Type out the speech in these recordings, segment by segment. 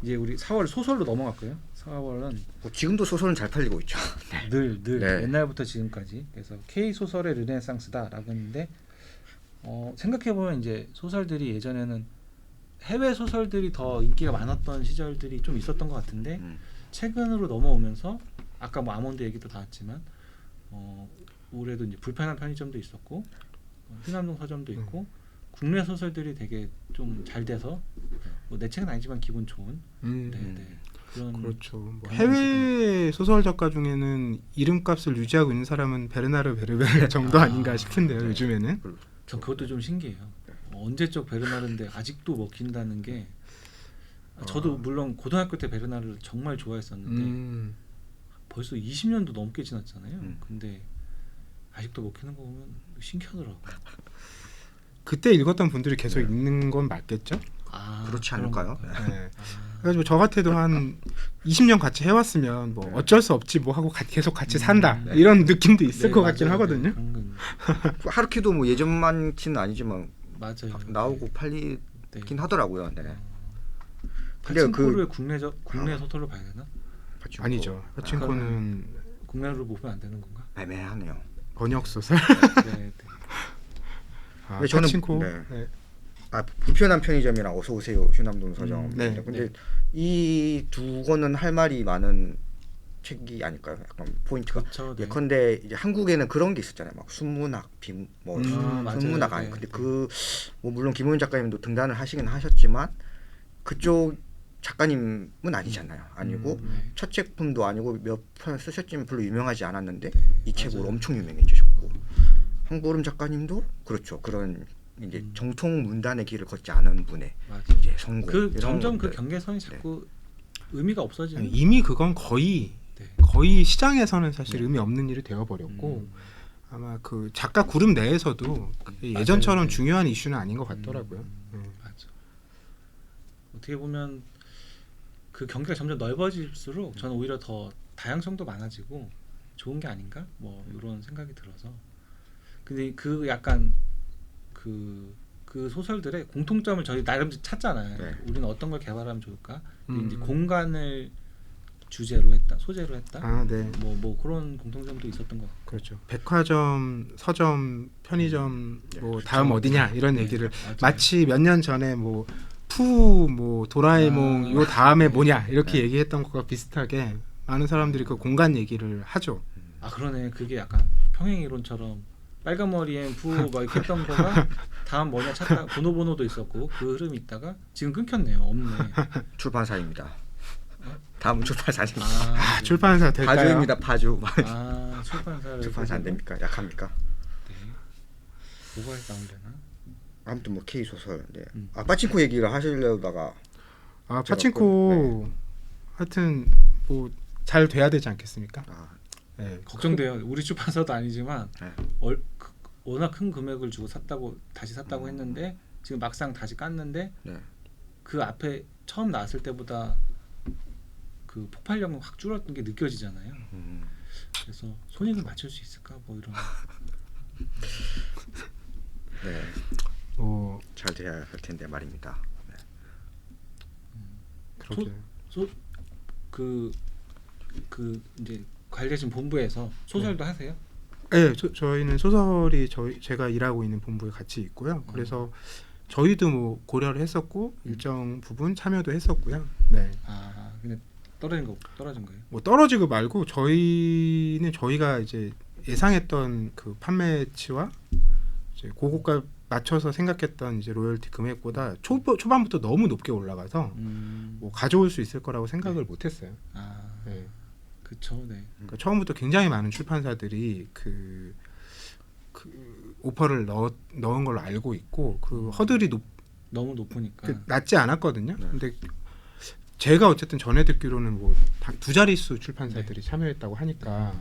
이제 우리 4월 소설로 넘어갈까요? 4월은 뭐 지금도 소설은 잘 팔리고 있죠. 늘 네. 옛날부터 지금까지 그래서 K 소설의 르네상스다라고 했는데 생각해 보면 이제 소설들이 예전에는 해외 소설들이 더 인기가 많았던 시절들이 좀 있었던 것 같은데 최근으로 넘어오면서 아까 뭐 아몬드 얘기도 나왔지만 올해도 이제 불편한 편의점도 있었고 휘남동 서점도 있고 국내 소설들이 되게 좀 잘 돼서 뭐 내 책은 아니지만 기분 좋은 그런 그렇죠. 뭐 경향이 해외 소설 작가 중에는 이름값을 유지하고 있는 사람은 베르나르 베르베르 정도 아닌가 싶은데요. 요즘에는. 전 그것도 좀 신기해요. 언제적 베르나르인데 아직도 먹힌다는 게 저도 물론 고등학교 때 베르나르를 정말 좋아했었는데 벌써 20년도 넘게 지났잖아요. 근데 아직도 먹히는 거 보면 신기하더라고요. 그때 읽었던 분들이 계속 읽는 건 맞겠죠? 그렇지 않을까요? 네. 그래서 저 같아도 한 20년 같이 해왔으면 뭐 어쩔 수 없지 뭐 하고 계속 같이 산다 이런 느낌도 있을 것 같긴 하거든요. 하루키도 뭐 예전만치는 아니지만 맞아요. 나오고 팔리긴 하더라고요. 네. 근데 파친코를 국내 소설로 봐야 되나? 파친코. 아니죠. 파친코는 국내로 보면 안 되는 건가? 애매하네요. 번역 소설. 네. 아, 저는 파친코. 네. 불편한 편의점이랑 어서 오세요 휘남동 서점. 네. 근데 이 두 권은 할 말이 많은 책이 아닐까요? 약간 포인트가. 그렇죠, 네. 예컨대 이제 한국에는 그런 게 있었잖아요. 막 순문학, 순문학 아니. 근데 뭐 물론 김호윤 작가님도 등단을 하시긴 하셨지만 그쪽 작가님은 아니잖아요. 아니고 첫 책품도 아니고 몇 편 쓰셨지만 별로 유명하지 않았는데 이 책으로 엄청 유명해지셨고 황보름 작가님도 그렇죠. 그런 이제 정통 문단의 길을 걷지 않은 분의 이제 성공. 점점 그 경계선이 자꾸 의미가 없어지는. 이미 그건 거의 시장에서는 사실 의미 없는 일이 되어버렸고 아마 그 작가 그룹 내에서도 예전처럼 중요한 이슈는 아닌 것 같더라고요. 맞아. 어떻게 보면 그 경계가 점점 넓어질수록 저는 오히려 더 다양성도 많아지고 좋은 게 아닌가? 뭐 이런 생각이 들어서. 근데 그 약간 그 소설들의 공통점을 저희 나름 찾잖아요. 네. 우리는 어떤 걸 개발하면 좋을까? 이제 공간을 주제로 했다, 소재로 했다. 네. 뭐 그런 공통점도 있었던 것 같고. 그렇죠. 백화점, 서점, 편의점, 뭐 그렇죠. 다음 어디냐 이런 얘기를 맞아요. 마치 몇 년 전에 뭐 도라에몽 요 다음에 뭐냐 이렇게 얘기했던 것과 비슷하게 많은 사람들이 그 공간 얘기를 하죠. 그러네. 그게 약간 평행 이론처럼 빨간 머리엔 푸 막 이렇게 했던 거가 다음 뭐냐 찾다 보노보노도 있었고 그 흐름이 있다가 지금 끊겼네요. 없네. 출판사입니다. 다음 출판사입니다. 출판사 될까요? 파주입니다. 파주. 출판사를 출판사 안 됩니까? 약합니까? 네. 뭐가 나오려나? 아무튼 뭐 K 소설. 네. 파친코 얘기를 하시려다가 파친코 하여튼 뭐 잘 돼야 되지 않겠습니까? 네. 걱정돼요. 우리 출판사도 아니지만 워낙 큰 금액을 주고 다시 샀다고 했는데 지금 막상 다시 깠는데 그 앞에 처음 나왔을 때보다 그 폭발력은 확 줄었던 게 느껴지잖아요. 그래서 손익을 맞출 수 있을까 뭐 이런. 네. 잘 돼야 할 텐데 말입니다. 네. 그렇게. 그 이제 관리하신 본부에서 소설도 하세요? 네, 저희는 소설이 제가 일하고 있는 본부에 같이 있고요. 그래서 저희도 뭐 고려를 했었고 일정 부분 참여도 했었고요. 네. 근데 떨어진 거예요? 뭐 떨어지고 말고 저희가 이제 예상했던 그 판매치와 이제 그것과 맞춰서 생각했던 이제 로열티 금액보다 초반부터 너무 높게 올라가서 뭐 가져올 수 있을 거라고 생각을 못했어요. 네. 그렇죠. 네. 그러니까 처음부터 굉장히 많은 출판사들이 그 오퍼를 넣은 걸로 알고 있고 그 허들이 너무 높으니까 낮지 않았거든요. 근데 제가 어쨌든 전에 듣기로는 뭐 두 자릿수 출판사들이 참여했다고 하니까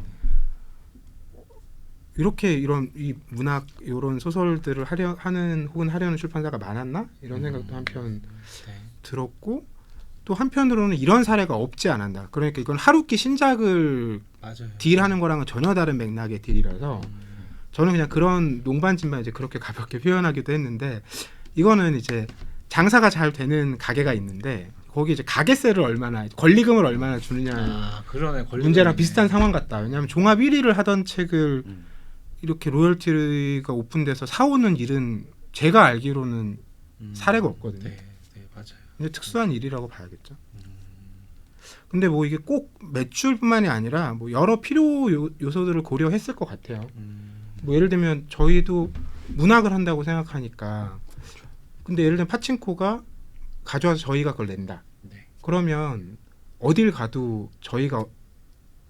이렇게 이 문학 이런 소설들을 하려는 출판사가 많았나 이런 생각도 한편 들었고 또 한편으로는 이런 사례가 없지 않았나. 그러니까 이건 하루키 신작을 딜하는 거랑은 전혀 다른 맥락의 딜이라서 저는 그냥 그런 농반진만 이제 그렇게 가볍게 표현하기도 했는데 이거는 이제 장사가 잘 되는 가게가 있는데 거기 이제 가게세를 얼마나 권리금을 얼마나 주느냐 그러네. 문제랑 비슷한 상황 같다. 왜냐하면 종합 1위를 하던 책을 이렇게 로열티가 오픈돼서 사오는 일은 제가 알기로는 사례가 없거든요. 네, 맞아요. 근데 특수한 일이라고 봐야겠죠. 근데 뭐 이게 꼭 매출뿐만이 아니라 뭐 여러 필요 요소들을 고려했을 것 같아요. 뭐 예를 들면 저희도 문학을 한다고 생각하니까 근데 예를 들면 파친코가 가져와서 저희가 그걸 낸다. 네. 그러면 어딜 가도 저희가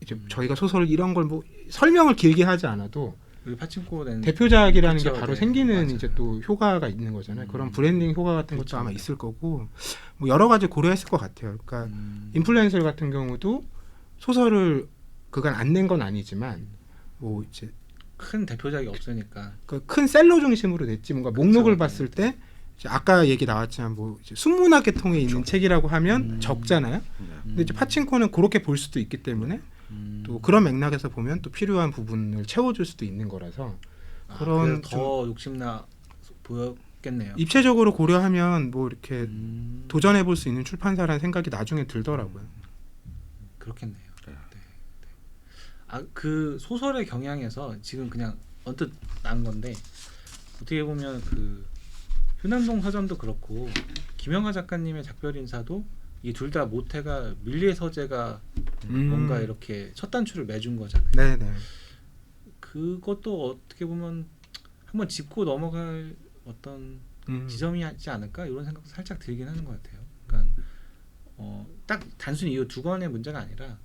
이제 저희가 소설 이런 걸 뭐 설명을 길게 하지 않아도 우리 파친코 낸 대표작이라는 그쵸, 게 바로 네, 생기는 맞아요. 이제 또 효과가 있는 거잖아요. 그런 브랜딩 효과 같은 것도 그쵸. 아마 있을 거고 뭐 여러 가지 고려했을 것 같아요. 그러니까 인플루엔서 같은 경우도 소설을 그간 안 낸 건 아니지만 뭐 이제 큰 대표작이 없으니까. 그 큰 셀러 중심으로 냈지 뭔가 목록을 그쵸. 봤을 때 이제 아까 얘기 나왔지만 뭐 이제 순문학 계통에 있는 책이라고 하면 적잖아요. 근데 이제 파친코는 그렇게 볼 수도 있기 때문에 또 그런 맥락에서 보면 또 필요한 부분을 채워줄 수도 있는 거라서 그런 그래서 더 욕심나 보였겠네요. 입체적으로 고려하면 뭐 이렇게 도전해 볼 수 있는 출판사라는 생각이 나중에 들더라고요. 그렇겠네요. 네. 그 소설의 경향에서 지금 그냥 언뜻 난 건데 어떻게 보면 그 휴난동 서점도 그렇고 김영하 작가님의 작별인사도 이 둘 다 모태가 밀리의 서재가 뭔가 이렇게 첫 단추를 매준 거잖아요. 네네. 그것도 어떻게 보면 한번 짚고 넘어갈 어떤 지점이 있지 않을까 이런 생각도 살짝 들긴 하는 것 같아요. 그러니까 딱 단순히 이 두 권의 문제가 아니라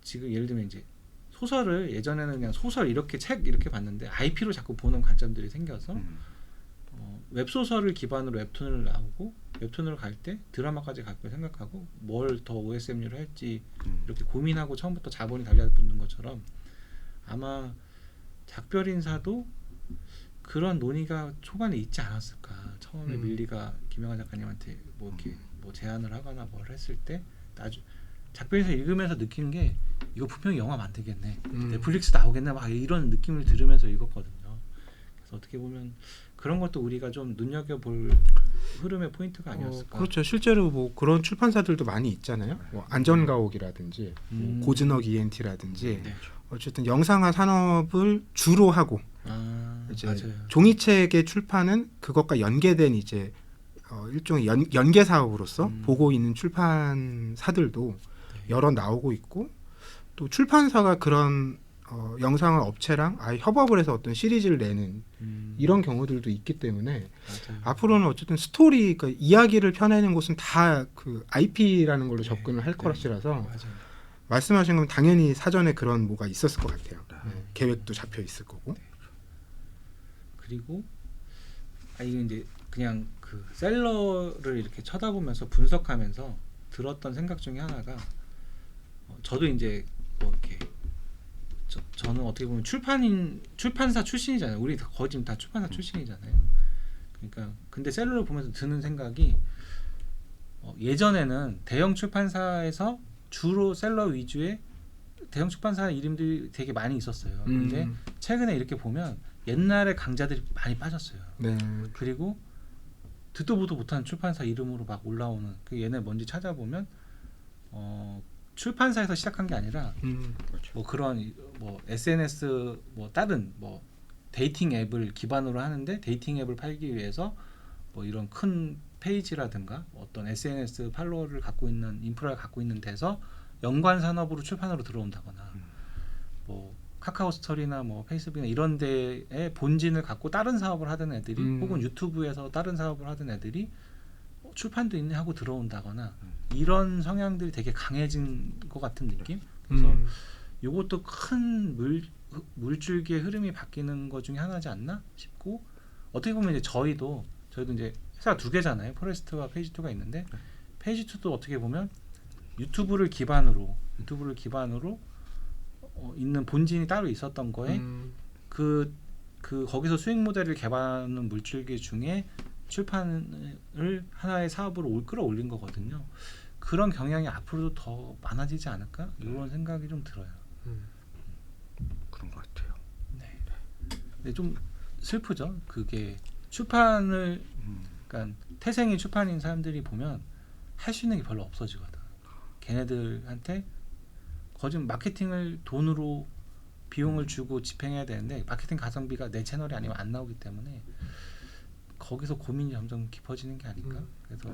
지금 예를 들면 이제 소설을 예전에는 그냥 소설 이렇게 책 이렇게 봤는데 IP로 자꾸 보는 관점들이 생겨서 웹소설을 기반으로 웹툰을 나오고 웹툰으로 갈 때 드라마까지 갈 걸 생각하고 뭘 더 OSMU를 할지 이렇게 고민하고 처음부터 자본이 달려붙는 것처럼 아마 작별인사도 그런 논의가 초반에 있지 않았을까. 처음에 밀리가 김영하 작가님한테 뭐 이렇게 뭐 제안을 하거나 뭘 했을 때 작별인사 읽으면서 느낀 게 이거 분명히 영화 만들겠네. 넷플릭스 나오겠네. 막 이런 느낌을 들으면서 읽었거든요. 그래서 어떻게 보면 그런 것도 우리가 좀 눈여겨볼 흐름의 포인트가 아니었을까. 그렇죠. 실제로 뭐 그런 출판사들도 많이 있잖아요. 뭐 안전가옥이라든지 뭐 고즈넉 ENT라든지 네. 어쨌든 영상화 산업을 주로 하고 이제 맞아요. 종이책의 출판은 그것과 연계된 이제 일종의 연계 사업으로서 보고 있는 출판사들도 여러 나오고 있고 또 출판사가 그런 영상화 업체랑 아예 협업을 해서 어떤 시리즈를 내는 이런 경우들도 있기 때문에 맞아요. 앞으로는 어쨌든 스토리, 그러니까 이야기를 펴내는 곳은 다 그 IP라는 걸로 접근을 할 것이라서 맞아요. 말씀하신 건 당연히 사전에 그런 뭐가 있었을 것 같아요. 계획도 잡혀 있을 거고. 그리고 이거 이제 그냥 그 셀러를 이렇게 쳐다보면서 분석하면서 들었던 생각 중에 하나가 저도 이제 뭐 이렇게 저는 어떻게 보면 출판사 출신이잖아요. 우리 거의 지금 다 출판사 출신이잖아요. 그러니까 근데 셀러를 보면서 드는 생각이 예전에는 대형 출판사에서 주로 셀러 위주의 대형 출판사 이름들이 되게 많이 있었어요. 근데 최근에 이렇게 보면 옛날에 강자들이 많이 빠졌어요. 네. 그리고 듣도 보도 못하는 출판사 이름으로 막 올라오는 그 얘네 뭔지 찾아보면 출판사에서 시작한 게 아니라 뭐 그런 뭐 SNS 뭐 다른 뭐 데이팅 앱을 기반으로 하는데 데이팅 앱을 팔기 위해서 뭐 이런 큰 페이지라든가 어떤 SNS 팔로워를 갖고 있는 인프라를 갖고 있는 데서 연관 산업으로 출판으로 들어온다거나 뭐 카카오 스토리나 뭐 페이스북이나 이런 데에 본진을 갖고 다른 사업을 하던 애들이 혹은 유튜브에서 다른 사업을 하던 애들이 출판도 있네 하고 들어온다거나 이런 성향들이 되게 강해진 것 같은 느낌. 그래서 이것도 큰 물줄기의 흐름이 바뀌는 것 중에 하나지 않나 싶고 어떻게 보면 이제 저희도 이제 회사 두 개잖아요. 포레스트와 페이지2가 있는데 페이지2도 어떻게 보면 유튜브를 기반으로 있는 본진이 따로 있었던 거에 그 거기서 수익 모델을 개발하는 물줄기 중에 출판을 하나의 사업으로 끌어올린 거거든요. 그런 경향이 앞으로도 더 많아지지 않을까 이런 생각이 좀 들어요. 그런 것 같아요. 네. 근데 좀 슬프죠. 그게 출판을 그러니까 태생이 출판인 사람들이 보면 할 수 있는 게 별로 없어지거든. 걔네들한테 거짓 마케팅을 돈으로 비용을 주고 집행해야 되는데 마케팅 가성비가 내 채널이 아니면 안 나오기 때문에 거기서 고민이 점점 깊어지는 게 아닐까. 그래서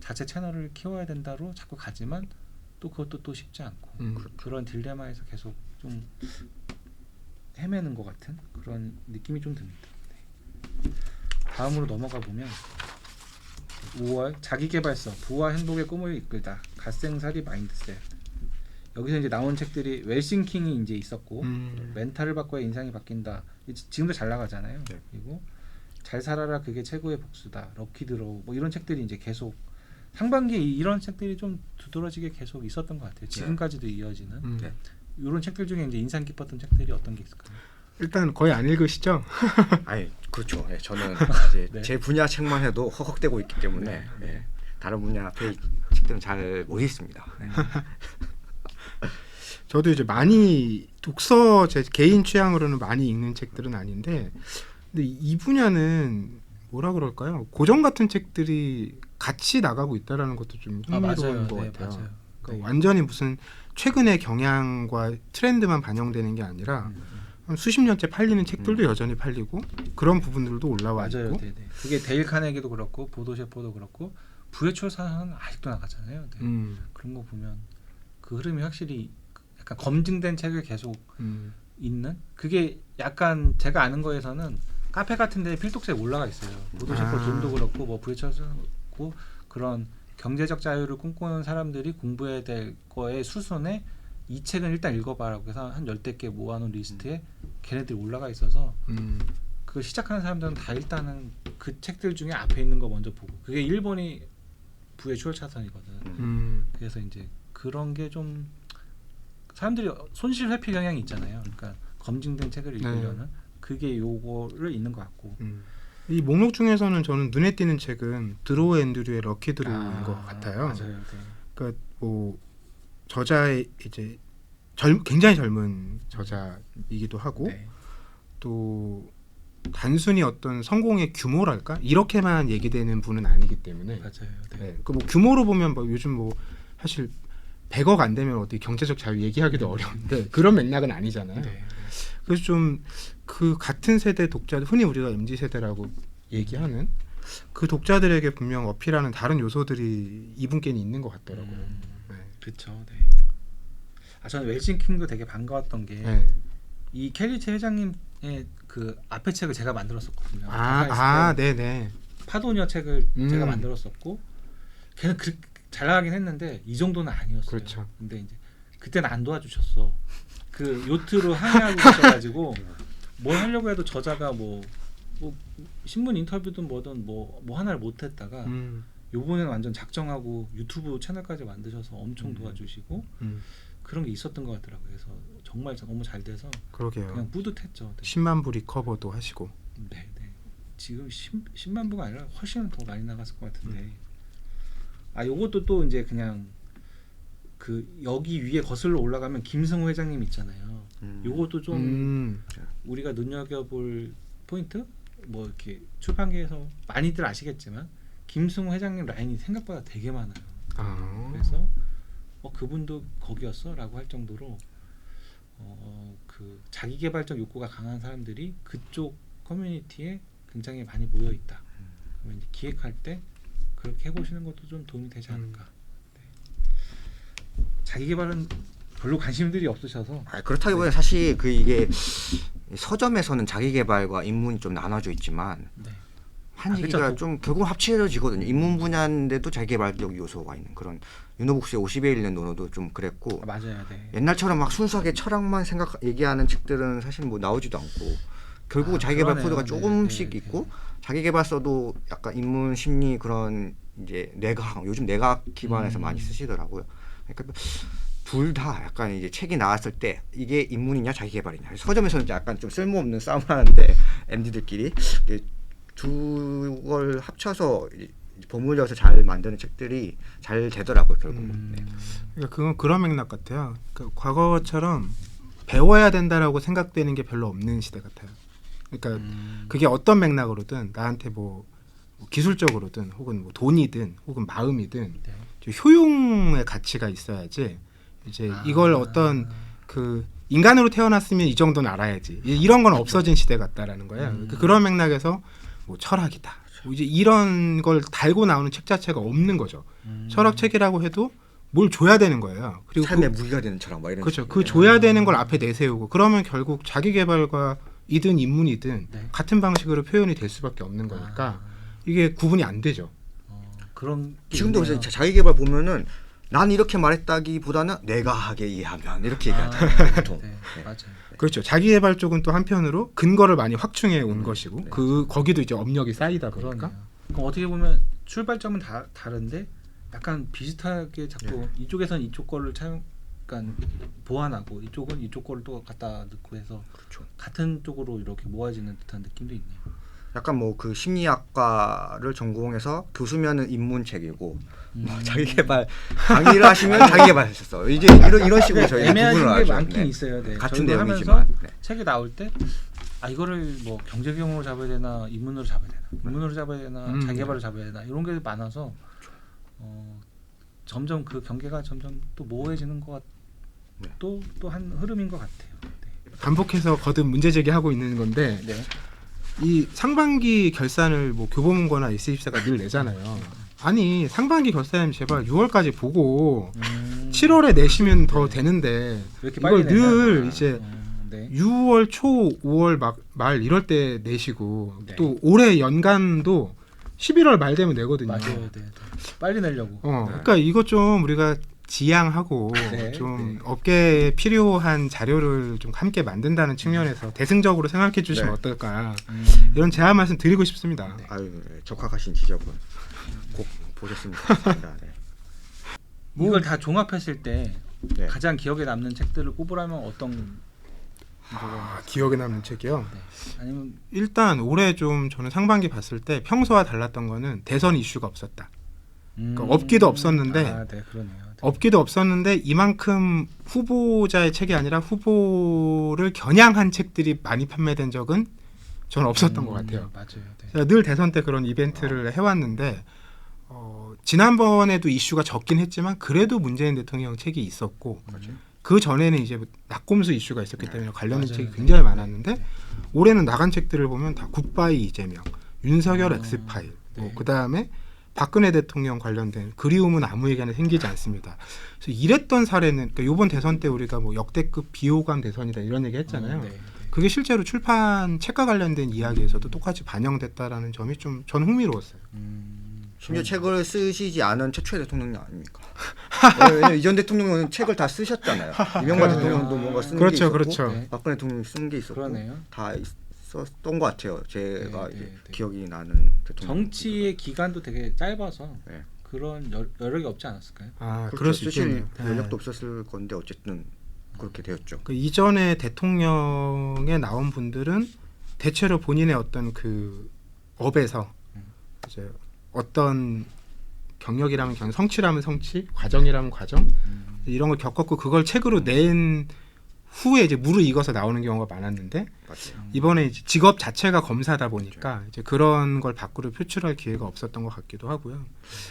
자체 채널을 키워야 된다로 자꾸 가지만 또 그것도 또 쉽지 않고 그런 딜레마에서 계속 좀 헤매는 것 같은 그런 느낌이 좀 듭니다. 네. 다음으로 넘어가 보면 5월 자기계발서 부와 행복의 꿈을 이끌다 갓생살이 마인드셋. 여기서 이제 나온 책들이 웰싱킹이 이제 있었고 멘탈을 바꿔야 인상이 바뀐다. 지금도 잘 나가잖아요. 네. 그리고 잘 살아라 그게 최고의 복수다. 럭키드로우 뭐 이런 책들이 이제 계속 상반기에 이런 책들이 좀 두드러지게 계속 있었던 것 같아요. 지금까지도 이어지는 네. 이런 책들 중에 이제 인상 깊었던 책들이 어떤 게 있을까요? 일단 거의 안 읽으시죠? 아니 그렇죠. 네, 저는 이제 네. 제 분야 책만 해도 허걱대고 있기 때문에 네. 다른 분야 책들은 잘 못 읽습니다. 네. 저도 이제 많이 독서 제 개인 취향으로는 많이 읽는 책들은 아닌데, 근데 이 분야는 뭐라 그럴까요? 고전 같은 책들이 같이 나가고 있다라는 것도 좀 흥미로운 것 같아요. 맞아요. 그러니까 완전히 무슨 최근의 경향과 트렌드만 반영되는 게 아니라 한 수십 년째 팔리는 책들도 여전히 팔리고 그런 부분들도 올라와 맞아요. 있고. 네네. 그게 데일 카네기도 그렇고 보도 셰퍼도 그렇고 부의 출사는 아직도 나가잖아요. 네. 그런 거 보면 그 흐름이 확실히 약간 검증된 책을 계속 읽는 그게 약간 제가 아는 거에서는 카페 같은데 필독서에 올라가 있어요. 보도 셰퍼 돈도 그렇고 뭐 부의 출사고 그런 경제적 자유를 꿈꾸는 사람들이 공부해야 될 거에 수순에 이 책은 일단 읽어봐라고 해서 한 10대 개 모아놓은 리스트에 걔네들이 올라가 있어서 그걸 시작하는 사람들은 다 일단은 그 책들 중에 앞에 있는 거 먼저 보고 그게 1번이 부의 추월차선이거든. 그래서 이제 그런 게 좀 사람들이 손실 회피 경향이 있잖아요. 그러니까 검증된 책을 읽으려는 그게 요거를 읽는 것 같고 이 목록 중에서는 저는 눈에 띄는 책은 드로우 앤드류의 럭키 드로우인 것 같아요. 맞아요. 네. 그러니까 뭐 저자의 이제 굉장히 젊은 저자이기도 하고 네. 또 단순히 어떤 성공의 규모랄까 이렇게만 얘기되는 분은 아니기 때문에 맞아요. 네. 네. 그 뭐 규모로 보면 뭐 요즘 뭐 사실 100억 안 되면 어디 경제적 자유 얘기하기도 어려운데 그런 맥락은 아니잖아요. 네. 그래서 좀 그 같은 세대 독자들 흔히 우리가 MZ 세대라고 얘기하는 그 독자들에게 분명 어필하는 다른 요소들이 이분께는 있는 것 같더라고요. 네. 그렇죠. 네. 아 저는 웰싱킹도 되게 반가웠던 게 네. 이 켈리체 회장님의 그 앞에 책을 제가 만들었었거든요. 네네. 파도녀 책을 제가 만들었었고 걔는 잘 나가긴 했는데 이 정도는 아니었어요. 그렇죠. 근데 이제 그때는 안 도와주셨어. 그 요트로 항해하고 있어가지고 뭘 하려고 해도 저자가 뭐 신문 인터뷰든 뭐든 뭐 하나를 못했다가 요번에는 완전 작정하고 유튜브 채널까지 만드셔서 엄청 도와주시고 그런 게 있었던 것 같더라고요. 그래서 정말 너무 잘 돼서 그러게요. 그냥 뿌듯했죠. 네. 10만 부 리커버도 하시고. 네. 지금 10만 부가 아니라 훨씬 더 많이 나갔을 것 같은데. 아 요것도 또 이제 그냥 그 여기 위에 거슬러 올라가면 김승우 회장님 있잖아요. 요것도 좀 우리가 눈여겨볼 포인트? 뭐 이렇게 출판계에서 많이들 아시겠지만 김승우 회장님 라인이 생각보다 되게 많아요. 그래서 그분도 거기였어라고 할 정도로 그 자기개발적 욕구가 강한 사람들이 그쪽 커뮤니티에 굉장히 많이 모여 있다. 그러면 이제 기획할 때 그렇게 해보시는 것도 좀 도움이 되지 않을까. 네. 자기개발은 별로 관심들이 없으셔서. 그렇다기보다는 사실 그 이게 서점에서는 자기개발과 인문이 좀 나눠져 있지만 한 얘기가 좀 결국 합쳐지거든요. 인문 분야인데도 자기개발적 요소가 있는 그런 윤호북스의 50에 읽는 논어도 좀 그랬고 맞아요. 네. 옛날처럼 막 순수하게 철학만 얘기하는 책들은 사실 뭐 나오지도 않고 결국 자기개발 코드가 조금씩 있고 자기개발서도 약간 인문 심리 그런 이제 뇌과학 요즘 뇌과학 기반에서 많이 쓰시더라고요. 그러니까 둘 다 약간 이제 책이 나왔을 때 이게 인문이냐 자기개발이냐 서점에서는 약간 좀 쓸모없는 싸움을 하는데 MD들끼리 두 걸 합쳐서 버무려서 잘 만드는 책들이 잘 되더라고요 결국은. 그러니까 그건 그런 맥락 같아요. 그러니까 과거처럼 배워야 된다라고 생각되는 게 별로 없는 시대 같아요. 그러니까 그게 어떤 맥락으로든 나한테 뭐 뭐 기술적으로든 혹은 뭐 돈이든 혹은 마음이든 네. 좀 효용의 가치가 있어야지 이제 이걸 어떤 그 인간으로 태어났으면 이 정도는 알아야지 이런 건 없어진 시대 같다라는 거예요. 그런 맥락에서 뭐 철학이다. 뭐 이제 이런 걸 달고 나오는 책 자체가 없는 거죠. 철학책이라고 해도 뭘 줘야 되는 거예요. 그리고 삶의 무기가 되는 철학 막 이런. 그렇죠. 그 줘야 되는 걸 앞에 내세우고 그러면 결국 자기 개발과 이든 인문이든 네. 같은 방식으로 표현이 될 수밖에 없는 거니까 이게 구분이 안 되죠. 그런 게 지금도 있네요. 그래서 자기 개발 보면은 난 이렇게 말했다기보다는 내가 하게 이해하면 이렇게 얘기하잖아요. 보통. 네, 맞아요. 그렇죠. 자기 개발 쪽은 또 한편으로 근거를 많이 확충해 온 것이고 그 거기도 이제 업력이 쌓이다 보니까 그러네요. 그럼 어떻게 보면 출발점은 다른데 약간 비슷하게 자꾸 이쪽에선 이쪽 거를 약간 보완하고 이쪽은 이쪽 거를 또 갖다 넣고 해서 그렇죠. 같은 쪽으로 이렇게 모아지는 듯한 느낌도 있네요. 약간 뭐 그 심리학과를 전공해서 교수면은 인문책이고 뭐 자기 개발 강의를 하시면 자기 개발하셨어. 이제 이런 식으로 저희 애매한 구분을 게 하죠. 많긴 네. 있어요. 네. 같은 저희도 내용이지만. 하면서 네. 책이 나올 때 이거를 뭐 경제경으로 잡아야 되나 인문으로 잡아야 되나 인문으로 잡아야 되나 자기 개발을 잡아야 되나 이런 게 많아서 점점 그 경계가 점점 또 모호해지는 것 네. 또 한 흐름인 것 같아요. 네. 반복해서 거듭 문제 제기하고 있는 건데 네. 이 상반기 결산을 뭐 교보문고나 S24가 늘 내잖아요. 아니 상반기 결산님 제발 6월까지 보고 7월에 내시면 더 되는데 왜 이렇게 빨리 이걸 늘 내냐? 이제 네. 6월 초 5월 말 이럴 때 내시고 네. 또 올해 연간도 11월 말 되면 내거든요. 맞아요. 네. 네. 빨리 내려고. 그러니까 이거 좀 우리가 지양하고 네, 좀 네. 업계에 필요한 자료를 좀 함께 만든다는 측면에서 대승적으로 생각해 주시면 네. 어떨까 이런 제안 말씀 드리고 싶습니다. 아유, 네. 적합하신 지적은 꼭 보셨으면 좋겠습니다. 네. 이걸 다 종합했을 때 네. 가장 기억에 남는 책들을 꼽으라면 어떤 기억에 남는 책이요. 네. 아니면 일단 올해 좀 저는 상반기 봤을 때 평소와 달랐던 거는 대선 이슈가 없었다. 그러니까 없기도 없었는데 네, 그러네요. 네. 없기도 없었는데 이만큼 후보자의 책이 아니라 후보를 겨냥한 책들이 많이 판매된 적은 저는 없었던 것 같아요. 맞아요. 네. 제가 늘 대선 때 그런 이벤트를 해왔는데 지난번에도 이슈가 적긴 했지만 그래도 문재인 대통령 책이 있었고 그 전에는 이제 낙곰수 이슈가 있었기 때문에 관련된 맞아요. 책이 굉장히 네. 많았는데 올해는 나간 책들을 보면 다 굿바이 이재명, 윤석열 엑스파일, 네. 그 다음에 박근혜 대통령 관련된 그리움은 아무에게나 생기지 않습니다. 그래서 이랬던 사례는 그러니까 이번 대선 때 우리가 뭐 역대급 비호감 대선이다 이런 얘기 했잖아요. 네. 네. 그게 실제로 출판 책과 관련된 이야기에서도 똑같이 반영됐다라는 점이 좀 저는 흥미로웠어요. 심지어 책을 쓰시지 않은 최초의 대통령이 아닙니까? 왜냐면 이전 대통령은 책을 다 쓰셨잖아요. 이명박 대통령도 뭔가 쓴 게 그렇죠, 있었고 그렇죠. 네. 박근혜 대통령이 쓴 게 있었고 그러네요. 다 있었던 것 같아요. 제가 네, 이제 네, 네. 기억이 나는 대통령. 정치의 기간도 되게 짧아서 네. 그런 여력이 없지 않았을까요? 그럴 그렇죠. 수 쓰실 있겠네요. 연력도 없었을 건데 어쨌든 그렇게 되었죠. 그 이전에 대통령에 나온 분들은 대체로 본인의 어떤 그 업에서 이제 어떤 경력이라면 경력, 성취라면 성취, 과정이라면 과정 이런 걸 겪었고 그걸 책으로 낸 후에 이제 무르익어서 나오는 경우가 많았는데 맞아요. 이번에 이제 직업 자체가 검사다 보니까 이제 그런 걸 밖으로 표출할 기회가 없었던 것 같기도 하고요.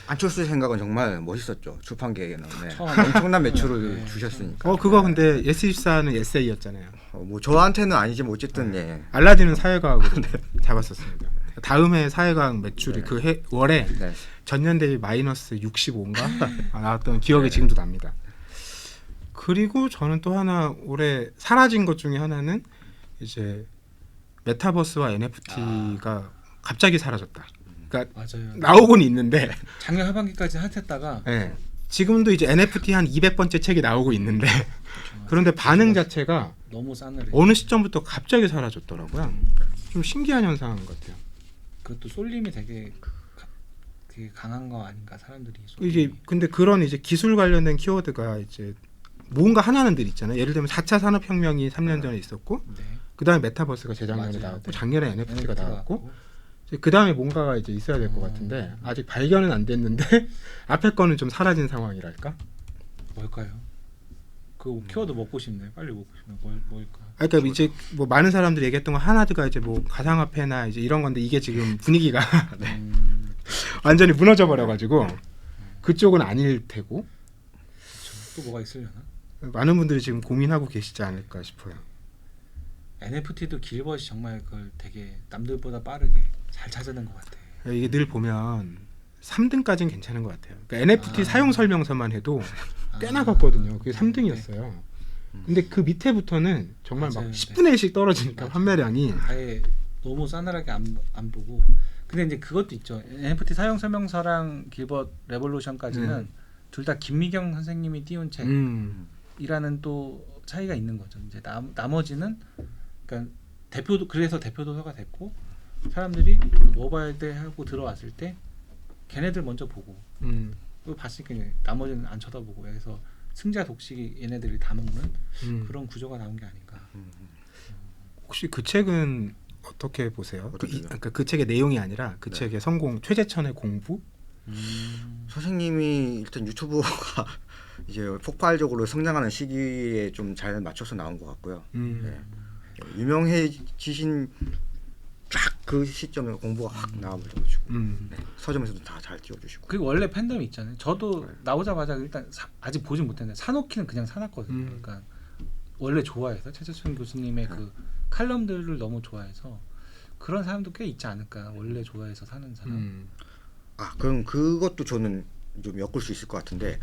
안철수의 생각은 정말 멋있었죠. 출판계에는 네. 처음. 엄청난 매출을 네. 주셨으니까. 그거 근데 S24는 에세이였잖아요. 뭐 저한테는 아니지만 어쨌든 예. 알라딘은 사회과학으로 잡았었습니다. 다음 해 사회과학 매출이 그 해 월에 네. 전년 대비 마이너스 65인가 나왔던 기억이 지금도 납니다. 그리고 저는 또 하나 올해 사라진 것 중에 하나는 이제 메타버스와 NFT가 갑자기 사라졌다. 그러니까 맞아요. 나오곤 있는데 작년 하반기까지 핫했다가 예. 지금도 이제 NFT 한 200번째 책이 나오고 있는데 그런데 반응 자체가 너무 싸늘해. 어느 시점부터 갑자기 사라졌더라고요. 좀 신기한 현상인 것 같아요. 그것도 쏠림이 되게 강한 거 아닌가 사람들이. 이게 근데 그런 이제 기술 관련된 키워드가 이제 뭔가 하나는 늘 있잖아요. 예를 들면 4차 산업혁명이 3년 전에 있었고 네. 그다음에 메타버스가 재작년에 맞아요. 나왔고 네. 작년에 NFT가 나왔고 그다음에 뭔가가 이제 있어야 될 것 같은데 아직 발견은 안 됐는데 앞에 거는 좀 사라진 상황이랄까? 뭘까요? 그 키워드 먹고 싶네. 빨리 먹고 싶네. 뭘까? 그러니까 이제 뭐 많은 사람들이 얘기했던 거 하나드가 이제 뭐 가상화폐나 이제 이런 건데 이게 지금 분위기가 완전히 무너져 버려가지고 그쪽은 아닐 테고 또 뭐가 있으려나? 많은 분들이 지금 고민하고 계시지 않을까 싶어요. NFT도 길벗이 정말 그걸 되게 남들보다 빠르게 잘 찾아낸 것 같아. 이게 늘 보면 3등까지는 괜찮은 것 같아요. 그러니까 NFT 사용 설명서만 해도 꽤나 갔거든요. 그게 3등이었어요. 근데 그 밑에부터는 정말 맞아요. 막 10분의 1씩 떨어지니까 맞아요. 판매량이 아예 너무 싸늘하게 안 보고. 근데 이제 그것도 있죠. NFT 사용 설명서랑 길벗 레볼루션까지는 둘 다 김미경 선생님이 띄운 책이라는 또 차이가 있는 거죠. 이제 나머지는 그러니까 그래서 대표 도서가 됐고 사람들이 뭐 봐야 돼 하고 들어왔을 때 걔네들 먼저 보고 그거 봤으니까 이제 나머지는 안 쳐다보고 그래서 승자 독식이 얘네들이 다 먹는 그런 구조가 나온 게 아닌가. 혹시 그 책은 어떻게 보세요? 그러니까 그 책의 내용이 아니라 그 책의 성공 최재천의 공부? 선생님이 일단 유튜브가 이제 폭발적으로 성장하는 시기에 좀 잘 맞춰서 나온 것 같고요. 네. 유명해지신 딱 그 시점에 공부가 확 나와버려가지고 네. 서점에서도 다 잘 띄워주시고. 그리고 원래 팬덤이 있잖아요. 저도 나오자마자 일단 아직 보진 못했는데 사놓기는 그냥 사놨거든요. 그러니까 원래 좋아해서 최재천 교수님의 그 칼럼들을 너무 좋아해서 그런 사람도 꽤 있지 않을까. 원래 좋아해서 사는 사람. 그럼 그것도 저는 좀 엮을 수 있을 것 같은데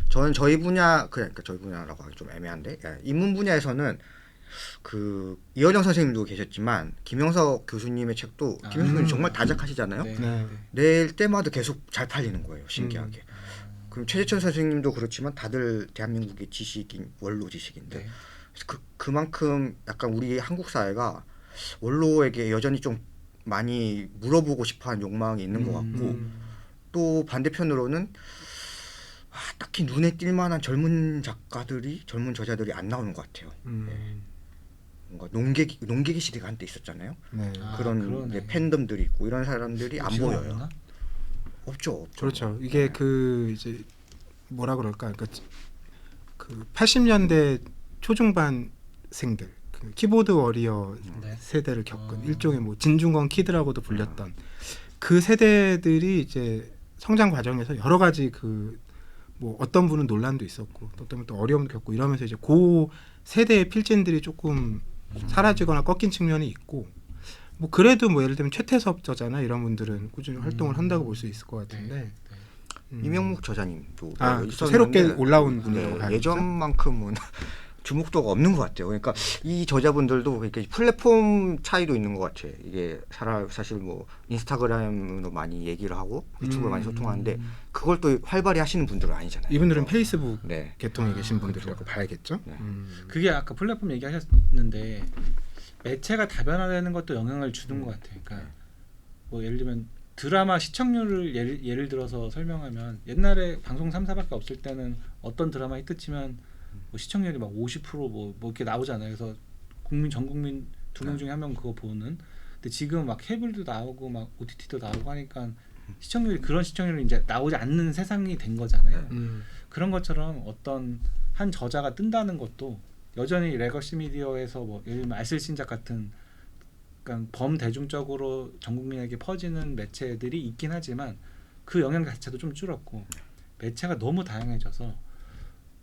저는 저희 분야 그러니까 저희 분야라고 하기 좀 애매한데 인문 분야에서는 그 이현영 선생님도 계셨지만 김영석 교수님의 책도 김영석 교수님 정말 다작하시잖아요. 네. 낼 때마다 계속 잘 팔리는 거예요. 신기하게. 그럼 최재천 선생님도 그렇지만 다들 대한민국의 지식인 원로 지식인데 네. 그만큼 약간 우리 한국 사회가 원로에게 여전히 좀 많이 물어보고 싶어하는 욕망이 있는 것 같고 또 반대편으로는 딱히 눈에 띌 만한 젊은 저자들이 안 나오는 것 같아요. 네. 뭔가 농객의 시대가 한때 있었잖아요. 네. 그런 이제 팬덤들이 있고 이런 사람들이 안 보여요. 없나? 없죠. 그렇죠. 이게 그 이제 뭐라 그럴까? 그러니까 그 80년대 초중반생들 그 키보드 워리어 세대를 겪은 일종의 뭐 진중권 키드라고도 불렸던 그 세대들이 이제 성장 과정에서 여러 가지 그 뭐 어떤 분은 논란도 있었고 어떤 분은 또 어려움도 겪고 이러면서 이제 그 세대의 필진들이 조금 사라지거나 꺾인 측면이 있고 뭐 그래도 뭐 예를 들면 최태섭 저자나 이런 분들은 꾸준히 활동을 한다고 볼 수 있을 것 같은데 이명묵 저자님도 그렇죠. 새롭게 올라온 분이라고 봐야죠. 예전만큼은 주목도가 없는 것 같아요. 그러니까 이 저자분들도 이렇게 플랫폼 차이도 있는 것 같아요. 이게 사실 뭐 인스타그램으로 많이 얘기를 하고 유튜브로 많이 소통하는데 그걸 또 활발히 하시는 분들은 아니잖아요. 이분들은 페이스북 네. 계통에 계신 분들이라고 봐야겠죠. 네. 그게 아까 플랫폼 얘기하셨는데 매체가 다변화되는 것도 영향을 주는 것 같아요. 그러니까 뭐 예를 들면 드라마 시청률을 예를 들어서 설명하면 옛날에 방송 3사밖에 없을 때는 어떤 드라마 히트치면 뭐 시청률이 막 50% 뭐 이렇게 나오잖아요. 그래서 전 국민 2명 중에 1명 그거 보는. 근데 지금 막 케이블도 나오고 막 OTT도 나오고 하니까 그런 시청률이 이제 나오지 않는 세상이 된 거잖아요. 그런 것처럼 어떤 한 저자가 뜬다는 것도 여전히 레거시 미디어에서 뭐 예를 들면 알쓸신작 같은 그러니까 범대중적으로 전 국민에게 퍼지는 매체들이 있긴 하지만 그 영향 자체도 좀 줄었고 매체가 너무 다양해져서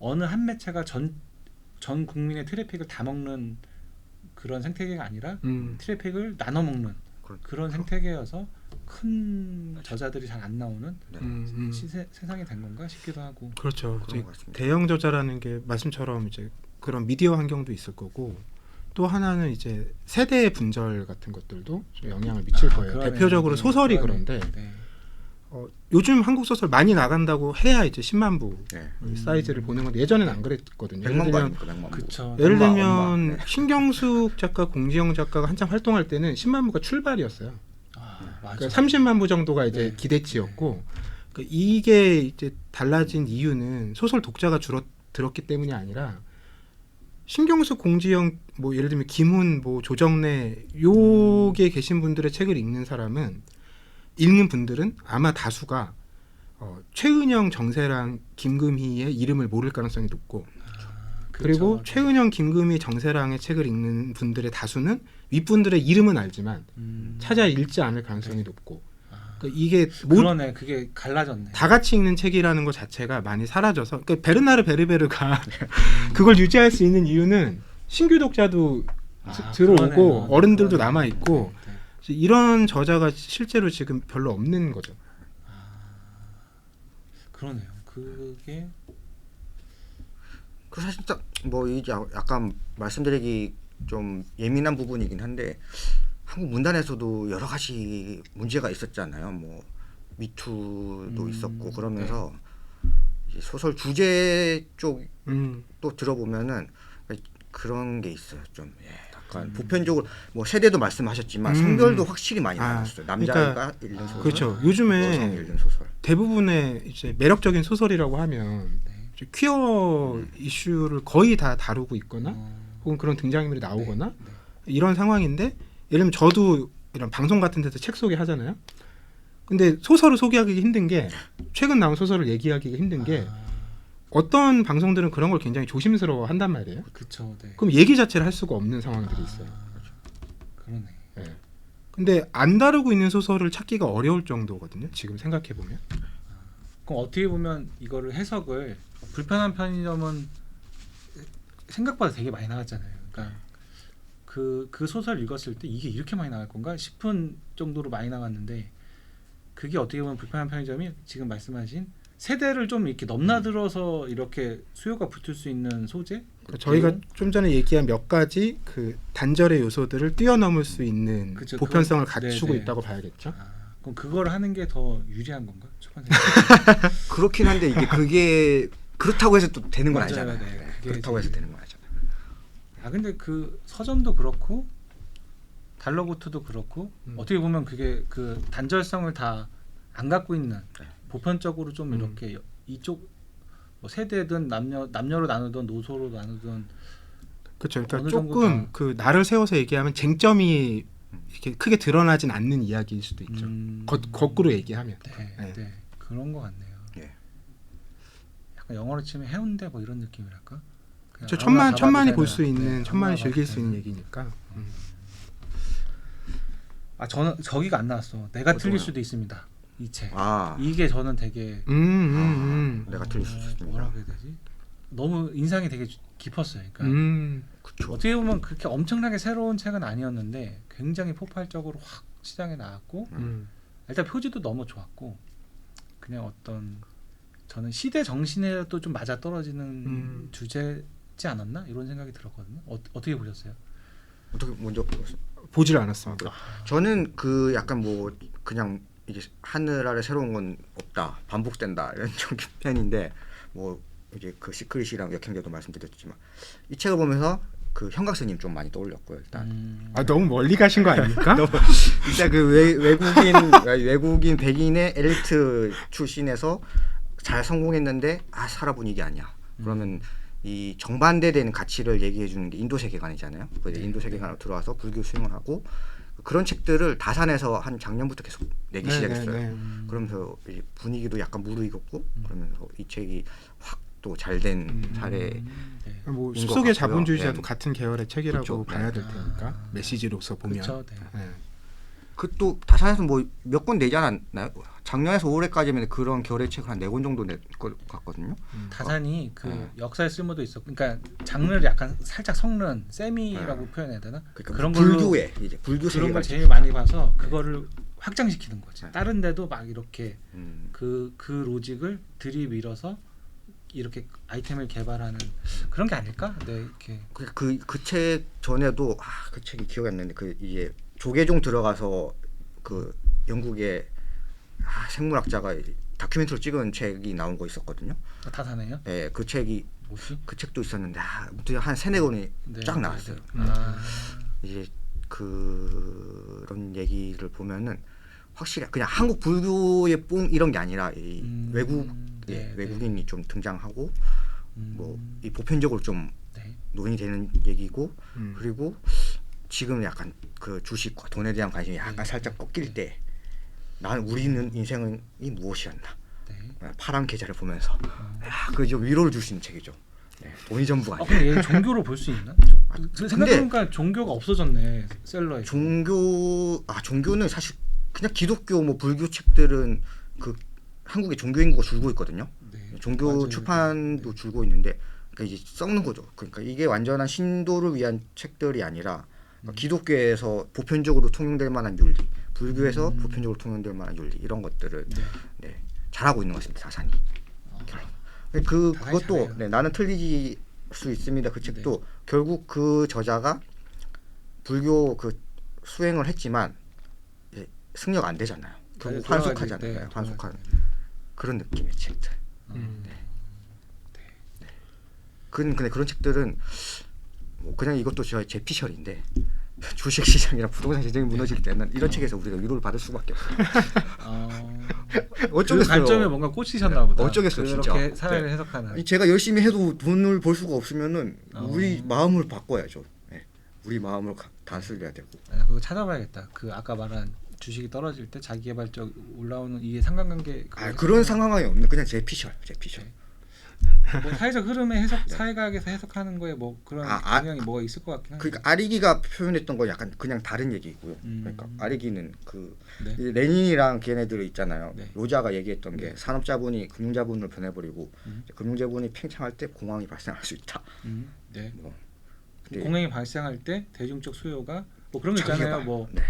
어느 한 매체가 전 국민의 트래픽을 다 먹는 그런 생태계가 아니라 트래픽을 나눠 먹는 그런 생태계여서 큰 저자들이 잘 안 나오는 세상이 된 건가 싶기도 하고. 그렇죠. 대형 저자라는 게 말씀처럼 이제 그런 미디어 환경도 있을 거고 또 하나는 이제 세대의 분절 같은 것들도 좀 영향을 미칠 거예요. 그러네. 대표적으로 소설이 그런데 요즘 한국 소설 많이 나간다고 해야 이제 10만 부 사이즈를 보는 건데 예전에는 안 그랬거든요. 100만 부. 예를 들면 신경숙 작가, 공지영 작가가 한참 활동할 때는 10만 부가 출발이었어요. 그러니까 30만 부 정도가 이제 기대치였고 그러니까 이게 이제 달라진 이유는 소설 독자가 줄어들었기 때문이 아니라 신경숙, 공지영, 뭐 예를 들면 김훈, 뭐 조정래 요게 계신 분들의 책을 읽는 분들은 아마 다수가 최은영, 정세랑, 김금희의 이름을 모를 가능성이 높고 그리고 그렇죠. 최은영, 김금희, 정세랑의 책을 읽는 분들의 다수는 윗분들의 이름은 알지만 찾아 읽지 않을 가능성이 높고 그러니까 이게 그러네. 그게 갈라졌네. 다 같이 읽는 책이라는 것 자체가 많이 사라져서 그러니까 베르나르 베르베르가 그걸 유지할 수 있는 이유는 신규 독자도 들어오고 그러네요. 어른들도 그러네. 남아 있고 네. 이런 저자가 실제로 지금 별로 없는 거죠. 그러네요. 그게 그 사실 뭐 이제 약간 말씀드리기 좀 예민한 부분이긴 한데 한국 문단에서도 여러 가지 문제가 있었잖아요. 뭐 미투도 있었고 그러면서 이제 소설 주제 쪽 또 들어보면은 그런 게 있어요. 좀 약간 보편적으로 뭐 세대도 말씀하셨지만 성별도 확실히 많이 나눴어요. 남자가 그러니까, 읽는 소설, 그렇죠. 여성이 요즘에 읽는 소설. 대부분의 이제 매력적인 소설이라고 하면 이제 퀴어 이슈를 거의 다 다루고 있거나 혹은 그런 등장인물이 나오거나 이런 상황인데 예를 들면 저도 이런 방송 같은 데서 책 소개하잖아요. 근데 소설을 소개하기 힘든 게 최근 나온 소설을 얘기하기가 힘든 게 어떤 방송들은 그런 걸 굉장히 조심스러워 한단 말이에요. 그쵸. 네. 그럼 얘기 자체를 할 수가 없는 상황들이 있어요. 그러네. 예. 근데 안 다루고 있는 소설을 찾기가 어려울 정도거든요. 지금 생각해 보면. 그럼 어떻게 보면 이거를 해석을 불편한 편의점은 생각보다 되게 많이 나왔잖아요. 그러니까 그 소설 읽었을 때 이게 이렇게 많이 나갈 건가 싶은 정도로 많이 나왔는데 그게 어떻게 보면 불편한 편의점이 지금 말씀하신 세대를 좀 이렇게 넘나들어서 이렇게 수요가 붙을 수 있는 소재? 그러니까 저희가 좀 전에 얘기한 몇 가지 그 단절의 요소들을 뛰어넘을 수 있는 그쵸, 보편성을 그건- 갖추고 네네. 있다고 봐야겠죠. 그럼 그걸 하는 게 더 유리한 건가? 초반에 그렇긴 한데 이게 그게 그렇다고 해서 또 되는 건 맞아요, 아니잖아요. 네. 네, 그게 그렇다고 해서 되게- 되는 건 아니잖아요. 근데 그 서점도 그렇고 달러고트도 그렇고 어떻게 보면 그게 그 단절성을 다 안 갖고 있는 보편적으로 좀 이렇게 이쪽 뭐 세대든 남녀로 나누든 노소로 나누든 그렇죠. 그러니까 어느 정도 조금 다- 그 나를 세워서 얘기하면 쟁점이 이렇게 크게 드러나진 않는 이야기일 수도 있죠. 거꾸로 얘기하면. 네, 네. 네, 그런 것 같네요. 예. 약간 영어로 치면 해운대 뭐 이런 느낌이랄까? 그냥 저 아무나 다 천만이 봐도 볼 수 되는, 있는 네, 천만이 아무나 즐길 봐도 수 있는 되는. 얘기니까. 저는 저기가 안 나왔어. 내가 틀릴 어디가요? 수도 있습니다. 이 책. 아, 이게 저는 되게 내가 틀릴 수 있습니다. 뭐라고 해야 되지? 너무 인상이 되게 깊었어요. 그러니까 그렇죠. 어떻게 보면 그렇게 엄청나게 새로운 책은 아니었는데 굉장히 폭발적으로 확 시장에 나왔고 일단 표지도 너무 좋았고 그냥 어떤 저는 시대 정신에도 좀 맞아 떨어지는 주제지 않았나 이런 생각이 들었거든요. 어떻게 보셨어요? 어떻게 먼저 보질 않았습니다. 저는 그 약간 뭐 그냥 이게 하늘 아래 새로운 건 없다 반복된다 이런 좀 편인데 뭐 이제 그 시크릿이랑 역행제도 말씀드렸지만 이 책을 보면서 그 형각스님 좀 많이 떠올렸고요. 일단 너무 멀리 가신 거 아닙니까? 일단 그 외국인 백인의 엘리트 출신에서 잘 성공했는데 사라 분위기 아니야. 그러면 이 정반대되는 가치를 얘기해 주는 게 인도 세계관이잖아요. 그 인도 세계관으로 들어와서 불교 수행을 하고 그런 책들을 다산에서 한 작년부터 계속 내기 시작했어요. 그러면서 이제 분위기도 약간 무르익었고 그러면서 이 책이 확 또 잘 된 사례. 뭐 것 숲속의 같고요. 자본주의자도 네. 같은 계열의 책이라고 그쵸. 봐야 될 테니까 메시지로서 보면. 그렇죠. 네. 네. 그 또 다산에서 뭐 몇 권 내지 않았나요? 작년에서 올해까지면 그런 결의 책을 한 4권 정도 낼 것 같거든요. 다산이 그 역사의 쓸모도 있었고, 그러니까 장르를 약간 살짝 섞는 세미라고 표현해야 되나? 그러니까 그런 걸로 불교의 이제 불교 그런 세계관 걸 제일 많이 봐서 그거를 확장시키는 거지. 다른 데도 막 이렇게 그 로직을 들이밀어서 이렇게 아이템을 개발하는 그런 게 아닐까? 네, 이렇게 그 책 전에도 그 책이 기억이 안 나는데 그 이제 조계종 들어가서 그 영국의 생물학자가 다큐멘터리로 찍은 책이 나온 거 있었거든요. 다산해요? 네, 그 책이 뭐지? 그 책도 있었는데 아무튼 한 3-4권이 네, 쫙 네, 나왔어요. 네. 이제 그런 얘기를 보면은 확실히 그냥 한국 불교의 뽕 이런 게 아니라 이 외국인이 좀 등장하고 뭐 이 보편적으로 좀 논의되는 얘기고 그리고 지금 약간 그 주식과 돈에 대한 관심이 약간 살짝 꺾일 때 우리는 인생은 이 무엇이었나 파란 계좌를 보면서 그 좀 위로를 줄 수 있는 책이죠. 네, 돈이 전부가 아니야. 근데 얘 종교로 볼 수 있나? 생각해보니까 종교가 없어졌네 셀러에. 종교는 사실 그냥 기독교 뭐 불교 책들은 그 한국의 종교 인구가 줄고 있거든요. 네. 종교 맞아요. 출판도 네. 줄고 있는데 그러니까 이제 썩는 거죠. 그러니까 이게 완전한 신도를 위한 책들이 아니라 그러니까 기독교에서 보편적으로 통용될 만한 윤리, 불교에서 보편적으로 통용될 만한 윤리 이런 것들을 네. 네, 잘하고 있는 것 같습니다. 다산이. 다산이 그것도 잘해요. 네, 나는 틀리지 수 있습니다. 그 책도 결국 그 저자가 불교 그 수행을 했지만 예, 승려가 안 되잖아요. 결국 돌아가지, 환속하잖아요. 네, 환속하는 돌아가지. 그런 느낌의 책들. 근데 그런 책들은 뭐 그냥 이것도 제 피셜인데 주식 시장이랑 부동산 시장이 무너질 때는 이런 책에서 우리가 위로를 받을 수밖에 없어요. 그 어쩌겠어요. 관점에 뭔가 꽂히셨나 보다. 어쩌겠어요, 진짜. 그렇게 사회를 네. 해석하는. 제가 열심히 해도 돈을 벌 수가 없으면은 우리 어. 마음을 바꿔야죠. 네. 우리 마음을 다스려야 되고. 그거 찾아봐야겠다. 그 아까 말한 주식이 떨어질 때 자기개발적 올라오는 이게 상관관계. 그런 상황이 없는 그냥 제 피셜. 뭐 사회적 흐름의 해석, 사회과학에서 해석하는 거에 뭐 그런 영향이 뭐가 있을 것 같긴 한데. 그러니까 아리기가 표현했던 건 약간 그냥 다른 얘기고요. 그러니까 아리기는 그 레닌이랑 걔네들 있잖아요. 네. 로자가 얘기했던 게 산업자본이 금융자본으로 변해버리고 금융자본이 팽창할 때 공황이 발생할 수 있다. 네. 뭐. 근데 공황이 발생할 때 대중적 수요가 뭐 그런 거 있잖아요. 자기개발. 뭐 네.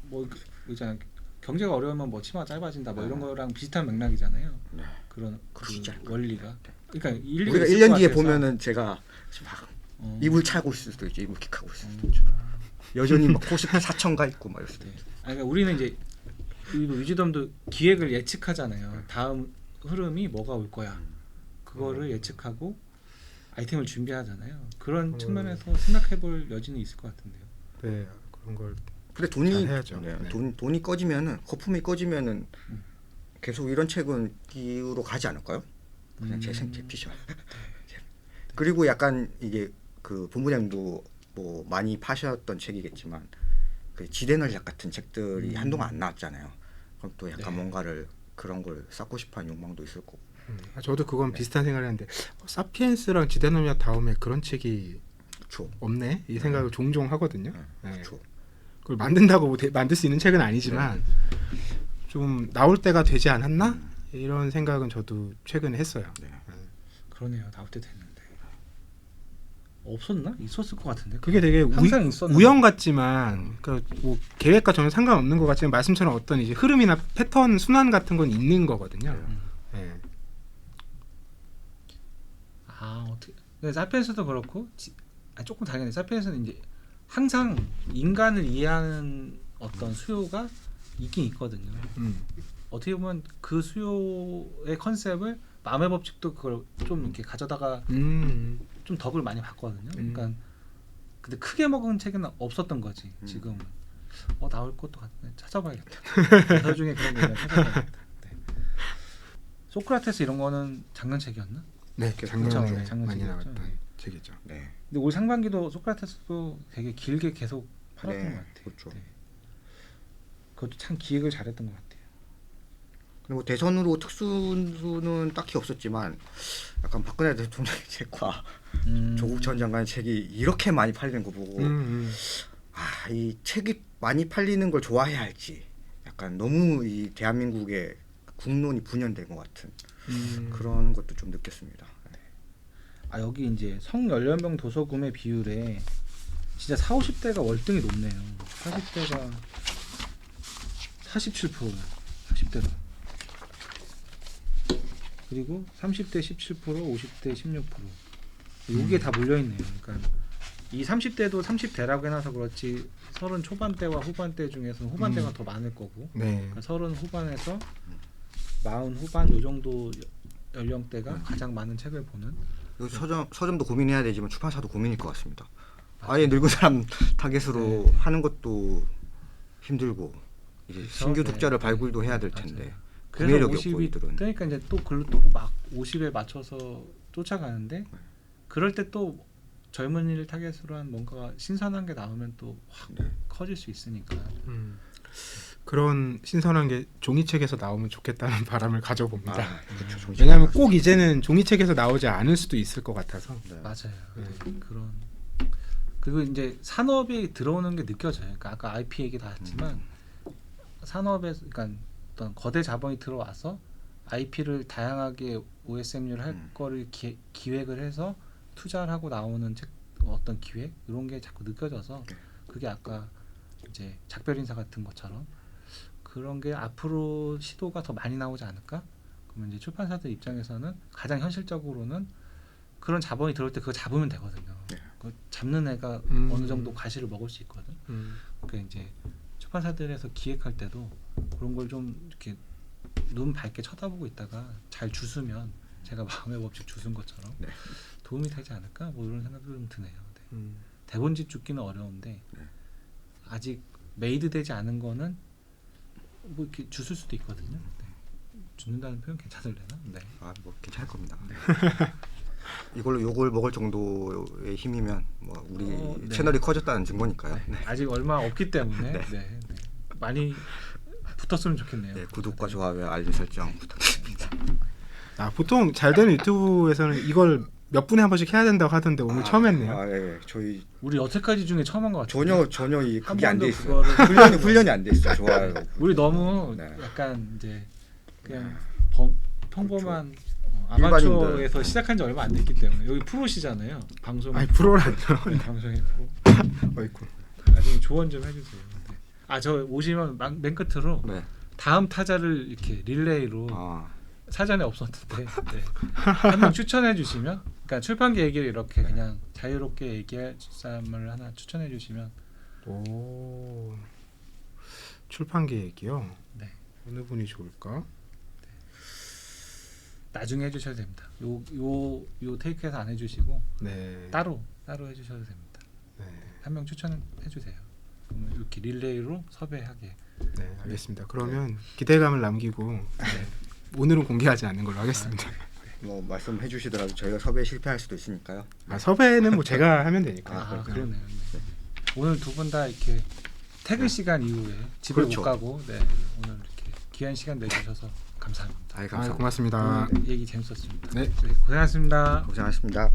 뭐 있잖아요. 경제가 어려우면 뭐 치마가 짧아진다. 뭐 이런 거랑 비슷한 맥락이잖아요. 네. 그런 그러시지 않을까요? 원리가. 그러니까 일리가 우리가 있을 1년 것 뒤에 같아서. 보면은 제가 막 이불 차고 있을 수도 있죠. 이불 킥하고 있을 수도 있죠. 음. 여전히 막 코스피 4천 가 있고 막 이럴 수도 네. 있죠. 그러니까 우리는 이제 위즈덤도 기획을 예측하잖아요. 다음 흐름이 뭐가 올 거야. 그거를 예측하고 아이템을 준비하잖아요. 그런 측면에서 생각해볼 여지는 있을 것 같은데요. 네, 그런 걸 근데 돈이 잘해야죠. 네, 네. 돈이 꺼지면은 거품이 꺼지면은 계속 이런 책은 기로 가지 않을까요? 그냥 제 피셜. 그리고 약간 이게 그 본부장님도 뭐 많이 파셨던 책이겠지만 그 지대널작 같은 책들이 한동안 안 나왔잖아요. 그럼 또 약간 뭔가를 그런 걸 쌓고 싶어하는 욕망도 있을 거고. 저도 그건 비슷한 생각을 했는데 사피엔스랑 지대노미아 다음에 그런 책이 그렇죠. 없네 이 생각을 종종 하거든요. 네. 그렇죠. 그걸 만든다고 뭐 만들 수 있는 책은 아니지만 좀 나올 때가 되지 않았나 이런 생각은 저도 최근에 했어요. 네. 그러네요. 나올 때 됐는데 없었나? 있었을 것 같은데. 그게 되게 항상 있었는데. 우연 같지만 그러니까 뭐 계획과 전혀 상관없는 것 같지만 말씀처럼 어떤 이제 흐름이나 패턴 순환 같은 건 있는 거거든요. 네. 어떻게? 근데 사피엔스도 그렇고 조금 다르네. 사피엔스는 이제 항상 인간을 이해하는 어떤 수요가 있긴 있거든요. 어떻게 보면 그 수요의 컨셉을 마음의 법칙도 그걸 좀 이렇게 가져다가 좀 덕을 많이 봤거든요. 그러니까 근데 크게 먹은 책은 없었던 거지. 지금 나올 것도 같네. 찾아봐야겠다. 나중에 그런 거 찾아봐야겠다. 네. 소크라테스 이런 거는 작년책이었나? 네, 그렇죠. 작년에 네, 작년 많이 책이었죠. 나왔던 네. 책이죠. 네. 근데 올 상반기도 소크라테스도 되게 길게 계속 팔았던 네, 것 같아요. 그렇죠. 네. 그것도 참 기획을 잘했던 것 같아요. 그리고 대선으로 특수는 딱히 없었지만 약간 박근혜 대통령의 책과 조국 전 장관의 책이 이렇게 많이 팔리는 거 보고 이 책이 많이 팔리는 걸 좋아해야 할지 약간 너무 이 대한민국의 국론이 분열된 것 같은 그런 것도 좀 느꼈습니다. 네. 여기 이제 성연령별 도서 구매 비율에 진짜 40~50대가 월등히 높네요. 40대가 47%야. 40대가. 그리고 30대 17%, 50대 16%. 이게 다 몰려 있네요. 그러니까 이 30대도 30대라고 해놔서 그렇지 30 초반대와 후반대 중에서는 후반대가 더 많을 거고. 네. 그러니까 30 후반에서 40 후반 요 정도 연령대가 가장 많은 책을 보는. 서점도 고민해야 되지만 출판사도 고민일 것 같습니다. 아예 늙은 사람 타겟으로 하는 것도 힘들고 이제 신규 독자를 발굴도 해야 될 텐데. 맞아요. 그래서 구매력이 50이 없고 이들은. 그러니까 이제 또 글로 또 막 50에 맞춰서 쫓아가는데 그럴 때 또 젊은이를 타겟으로 한 뭔가 신선한 게 나오면 또 확 커질 수 있으니까. 그런 신선한 게 종이책에서 나오면 좋겠다는 바람을 가져봅니다. 그렇죠. 왜냐하면 꼭 이제는 종이책에서 나오지 않을 수도 있을 것 같아서. 네. 맞아요. 그런 그리고 이제 산업이 들어오는 게 느껴져요. 그러니까 아까 IP 얘기 다 했지만 산업에 그러니까 어떤 거대 자본이 들어와서 IP를 다양하게 OSMU를 할 거를 기획을 해서 투자를 하고 나오는 어떤 기획 이런 게 자꾸 느껴져서 그게 아까 이제 작별 인사 같은 것처럼 그런 게 앞으로 시도가 더 많이 나오지 않을까? 그러면 이제 출판사들 입장에서는 가장 현실적으로는 그런 자본이 들어올 때 그거 잡으면 되거든요. 그 잡는 애가 어느 정도 과실을 먹을 수 있거든. 그러니까 이제 출판사들에서 기획할 때도 그런 걸 좀 이렇게 눈 밝게 쳐다보고 있다가 잘 주스면 제가 마음의 법칙 주순 것처럼 네. 도움이 되지 않을까? 뭐 이런 생각도 좀 드네요. 네. 대본집 죽기는 어려운데 아직 메이드 되지 않은 거는 뭐 이렇게 주술 수도 있거든요. 네. 죽는다는 표현 괜찮을래나? 네. 뭐 괜찮을 겁니다. 이걸로 욕을 먹을 정도의 힘이면 뭐 우리 네. 채널이 커졌다는 증거니까요. 네. 네. 아직 얼마 없기 때문에 네. 네. 네. 많이 붙었으면 좋겠네요. 네, 구독과 좋아요, 알림 설정 부탁드립니다. 보통 잘 되는 유튜브에서는 이걸 몇 분에 한 번씩 해야 된다고 하던데 오늘 처음 했네요. 예, 저희 우리 여태까지 중에 처음 한 것 같아요. 전혀 그게 한 안 돼 번도 있어요. 그거를 훈련이 안 돼 있어. 좋아요. 우리 너무 네. 약간 이제 그냥 그렇죠. 평범한 아마추어에서 시작한 지 얼마 안 됐기 때문에 여기 프로시잖아요. 방송 아니 프로라뇨. 방송했고 어이구. 나중에 조언 좀 해주세요. 네. 저 오시면 맨 끝으로 네. 다음 타자를 이렇게 릴레이로 아, 사전에 없었는데 네. 한 명 추천해 주시면 그러니까 출판계 얘기를 이렇게 그냥 자유롭게 얘기할 사람을 하나 추천해 주시면 오. 출판계 얘기요. 네. 어느 분이 좋을까? 나중에 해주셔도 됩니다. 요 테이크에서 안 해주시고 네. 따로 해주셔도 됩니다. 네. 한 명 추천해 주세요. 그러면 이렇게 릴레이로 섭외하게. 네, 알겠습니다. 그러면 기대감을 남기고 오늘은 공개하지 않는 걸로 하겠습니다. 뭐 말씀해 주시더라도 저희가 섭외 실패할 수도 있으니까요. 섭외는 뭐 제가 하면 되니까. 그러네요. 네. 오늘 두 분 다 이렇게 퇴근 시간 이후에 집을 그렇죠. 못 가고 네, 오늘 이렇게 귀한 시간 내주셔서 감사합니다. 감사합니다. 고맙습니다. 오늘 얘기 재밌었습니다. 네. 고생하셨습니다. 고생하셨습니다.